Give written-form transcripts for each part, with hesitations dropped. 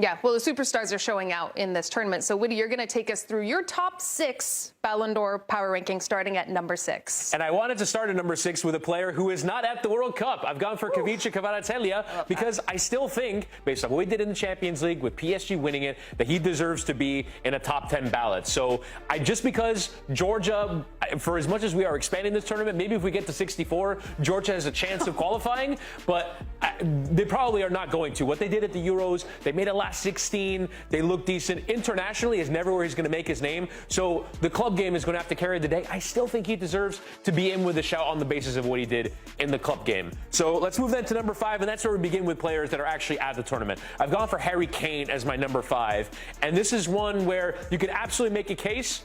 Yeah, well, the superstars are showing out in this tournament. So, Witty, you're going to take us through your top 6 Ballon d'Or power rankings, starting at number 6. And I wanted to start at number 6 with a player who is not at the World Cup. I've gone for Kvaratskhelia Kvaratskhelia because I still think, based on what he did in the Champions League with PSG winning it, that he deserves to be in a top 10 ballot. So, just because Georgia, for as much as we are expanding this tournament, maybe if we get to 64, Georgia has a chance of qualifying, but they probably are not going to. What they did at the Euros, they made it last 16. They look decent. Internationally is never where he's going to make his name. So the club game is going to have to carry the day. I still think he deserves to be in with a shout on the basis of what he did in the club game. So let's move then to number 5, and that's where we begin with players that are actually at the tournament. I've gone for Harry Kane as my number 5, and this is one where you could absolutely make a case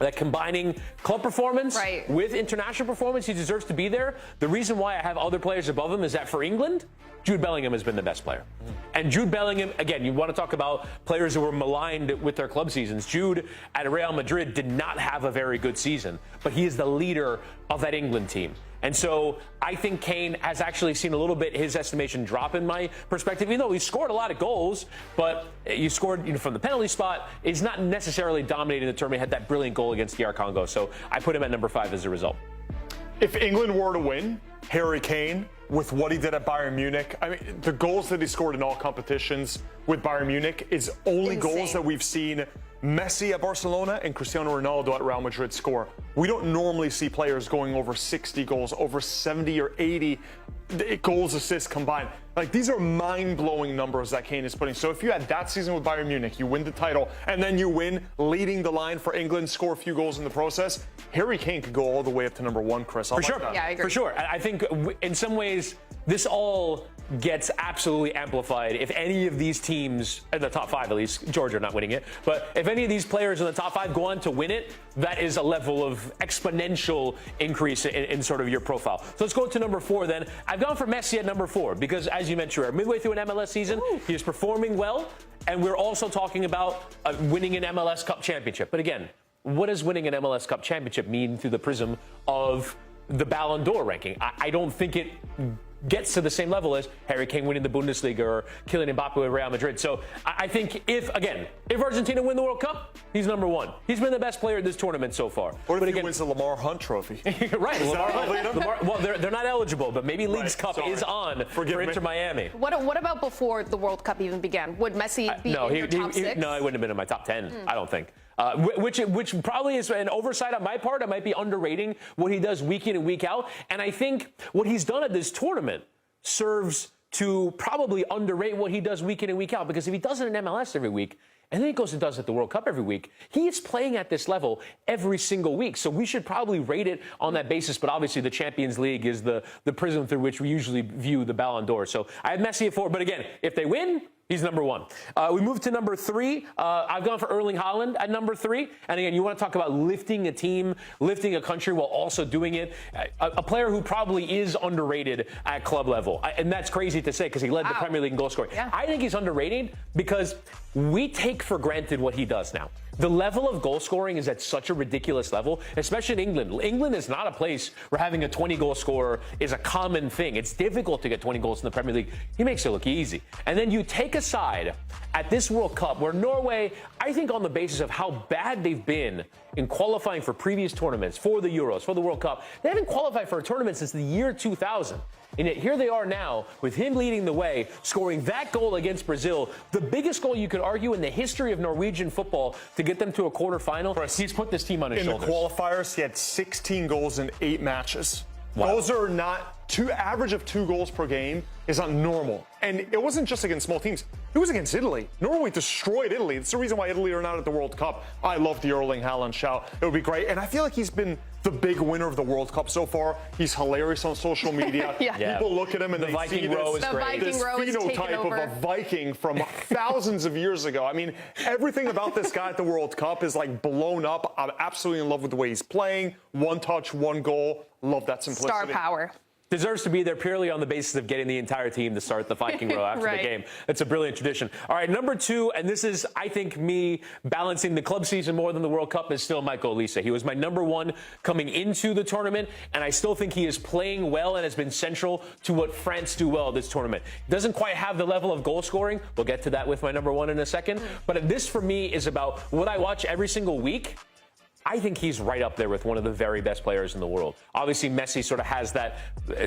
that combining club performance with international performance, he deserves to be there. The reason why I have other players above him is that for England, Jude Bellingham has been the best player. And Jude Bellingham, again, you want to talk about players who were maligned with their club seasons. Jude at Real Madrid did not have a very good season, but he is the leader of that England team. And so I think Kane has actually seen a little bit his estimation drop in my perspective, even though he scored a lot of goals, but you scored from the penalty spot, is not necessarily dominating the tournament. He had that brilliant goal against DR Congo. So I put him at number 5 as a result. If England were to win, Harry Kane, with what he did at Bayern Munich, I mean, the goals that he scored in all competitions with Bayern Munich is only goals that we've seen Messi at Barcelona and Cristiano Ronaldo at Real Madrid score. We don't normally see players going over 60 goals, over 70 or 80 goals, assists combined. Like, these are mind-blowing numbers that Kane is putting. So if you had that season with Bayern Munich, you win the title, and then you win leading the line for England, score a few goals in the process, Harry Kane could go all the way up to number 1, Chris. For sure. Yeah, I agree. For sure. I think in some ways, this all gets absolutely amplified if any of these teams, in the top 5 at least, Georgia not winning it, but if any of these players in the top 5 go on to win it, that is a level of exponential increase in sort of your profile. So let's go to number 4 then. I've gone for Messi at number 4 because, as you mentioned, we're midway through an MLS season. He is performing well, and we're also talking about winning an MLS Cup championship. But again, what does winning an MLS Cup championship mean through the prism of the Ballon d'Or ranking? I don't think it gets to the same level as Harry Kane winning the Bundesliga or Kylian Mbappe with Real Madrid. So I think if Argentina win the World Cup, he's number 1. He's been the best player in this tournament so far. What if he wins the Lamar Hunt Trophy? Right. Lamar, well, they're not eligible, but maybe Leagues Cup is on for Inter Miami. What about before the World Cup even began? Would Messi be in your top 6? No, he wouldn't have been in my top 10. I don't think. Which probably is an oversight on my part. I might be underrating what he does week in and week out. And I think what he's done at this tournament serves to probably underrate what he does week in and week out. Because if he does it in MLS every week, and then he goes and does it at the World Cup every week, he is playing at this level every single week. So we should probably rate it on that basis. But obviously the Champions League is the prism through which we usually view the Ballon d'Or. So I have Messi at 4. But again, if they win, he's number 1. We move to number 3. I've gone for Erling Haaland at number 3. And again, you want to talk about lifting a team, lifting a country while also doing it. A player who probably is underrated at club level. And that's crazy to say because he led the Premier League in goal scoring. Yeah. I think he's underrated because we take for granted what he does now. The level of goal scoring is at such a ridiculous level, especially in England. England is not a place where having a 20-goal scorer is a common thing. It's difficult to get 20 goals in the Premier League. He makes it look easy. And then you take a side at this World Cup where Norway, I think on the basis of how bad they've been in qualifying for previous tournaments, for the Euros, for the World Cup, they haven't qualified for a tournament since the year 2000. And yet here they are now with him leading the way, scoring that goal against Brazil, the biggest goal you could argue in the history of Norwegian football to get them to a quarterfinal. He's put this team on his shoulders. In the qualifiers, he had 16 goals in 8 matches. Wow. Those are not average of 2 goals per game is not normal. And it wasn't just against small teams. It was against Italy. Norway destroyed Italy. It's the reason why Italy are not at the World Cup. I love the Erling Haaland shout. It would be great. And I feel like he's been the big winner of the World Cup so far. He's hilarious on social media. People look at him and the they Viking see row this, is great. this phenotype of a Viking from thousands of years ago. I mean, everything about this guy at the World Cup is like blown up. I'm absolutely in love with the way he's playing. 1 touch, 1 goal. Love that simplicity. Star power. deserves to be there purely on the basis of getting the entire team to start the Viking row after Right. the game. It's a brilliant tradition. All right, number 2, and this is, I think, me balancing the club season more than the World Cup, is still Michael Olise. He was my number 1 coming into the tournament, and I still think he is playing well and has been central to what France do well this tournament. Doesn't quite have the level of goal scoring. We'll get to that with my number 1 in a second. But this, for me, is about what I watch every single week. I think he's right up there with one of the very best players in the world. Obviously, Messi sort of has that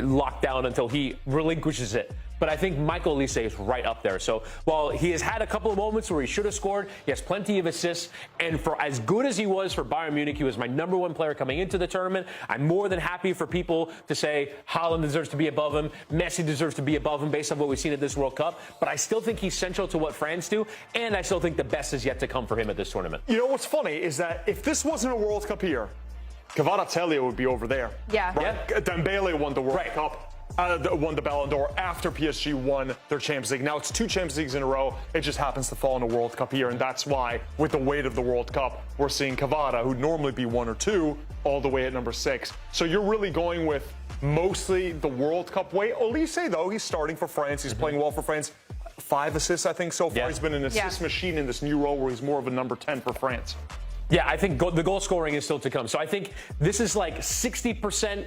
locked down until he relinquishes it. But I think Michael Olise is right up there. So while he has had a couple of moments where he should have scored, he has plenty of assists. And for as good as he was for Bayern Munich, he was my number 1 player coming into the tournament. I'm more than happy for people to say Haaland deserves to be above him, Messi deserves to be above him based on what we've seen at this World Cup. But I still think he's central to what France do, and I still think the best is yet to come for him at this tournament. You know what's funny is that if this wasn't a World Cup year, Kvaratskhelia would be over there. Yeah. Right? Yeah. Dembele won the World Right. Cup. Won the Ballon d'Or after PSG won their Champions League. Now it's 2 Champions Leagues in a row. It just happens to fall in a World Cup year, and that's why, with the weight of the World Cup, we're seeing Kvara, who'd normally be 1 or 2, all the way at number 6. So you're really going with mostly the World Cup weight. Olise, though, he's starting for France. He's playing well for France. 5 assists, I think, so far. Yeah. He's been an assist machine in this new role where he's more of a number 10 for France. Yeah, I think the goal scoring is still to come. So I think this is like 60%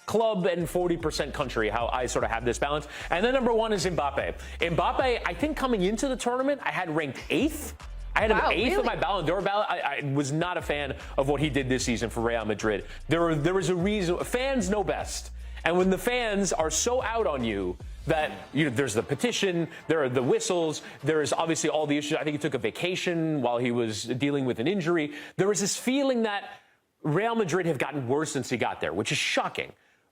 club and 40% country, how I sort of have this balance. And then number 1 is Mbappe. Mbappe, I think coming into the tournament, I had ranked 8th. I had him 8th on my Ballon d'Or ballot. I was not a fan of what he did this season for Real Madrid. There was a reason. Fans know best. And when the fans are so out on you that there's the petition, there are the whistles, there is obviously all the issues. I think he took a vacation while he was dealing with an injury. There was this feeling that Real Madrid have gotten worse since he got there, which is shocking.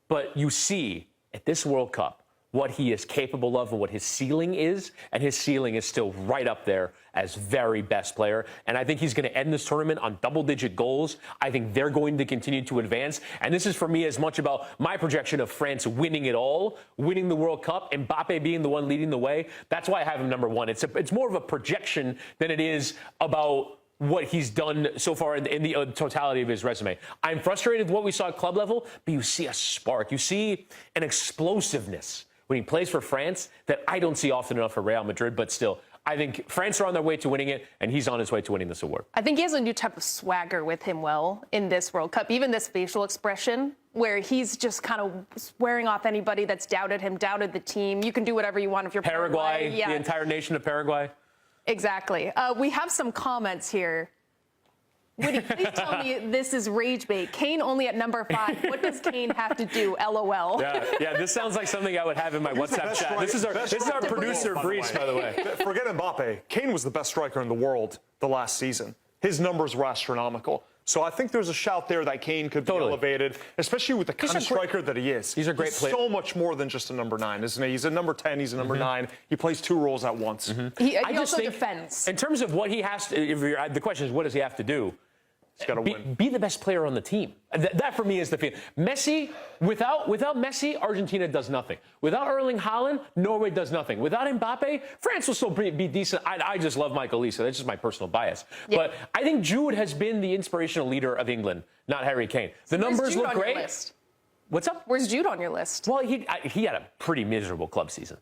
But you see at this World Cup what he is capable of and what his ceiling is, and his ceiling is still right up there as very best player. And I think he's going to end this tournament on double-digit goals. I think they're going to continue to advance. And this is, for me, as much about my projection of France winning it all, winning the World Cup, Mbappe being the one leading the way. That's why I have him number 1. It's more of a projection than it is about what he's done so far in the totality of his resume. I'm frustrated with what we saw at club level, but you see a spark. You see an explosiveness when he plays for France that I don't see often enough for Real Madrid, but still, I think France are on their way to winning it, and he's on his way to winning this award. I think he has a new type of swagger with him, in this World Cup. Even this facial expression, where he's just kind of swearing off anybody that's doubted him, doubted the team. You can do whatever you want if you're Paraguay, Yeah. the entire nation of Paraguay. Exactly. We have some comments here. Woody, please tell me this is rage bait. Kane only at number 5. What does Kane have to do? LOL. Yeah. This sounds like something I would have in my WhatsApp chat. This is our producer, Brees, by the way. Forget Mbappe. Kane was the best striker in the world the last season. His numbers were astronomical. So I think there's a shout there that Kane could be elevated, especially with the kind of striker that he is. He's a great player. So much more than just a number 9, isn't he? He's a number 10. He's a number 9. He plays 2 roles at once. He also defends. In terms of what he has to, the question is, what does he have to do? He's got to win. Be the best player on the team. That for me is the feeling. Messi, without Messi, Argentina does nothing. Without Erling Haaland, Norway does nothing. Without Mbappe, France will still be decent. I just love Michael Olise. That's just my personal bias. Yeah. But I think Jude has been the inspirational leader of England, not Harry Kane. The numbers look great. What's up? Where's Jude on your list? Well, he had a pretty miserable club season.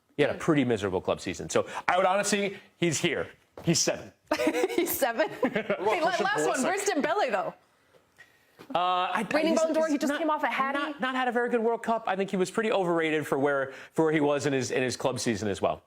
So I would honestly, he's here. He's 7. He's 7? Hey, last one. Where's Dembele, though? Reigning Ballon d'Or, he just came off a hat. Not had a very good World Cup. I think he was pretty overrated for where he was in his club season as well.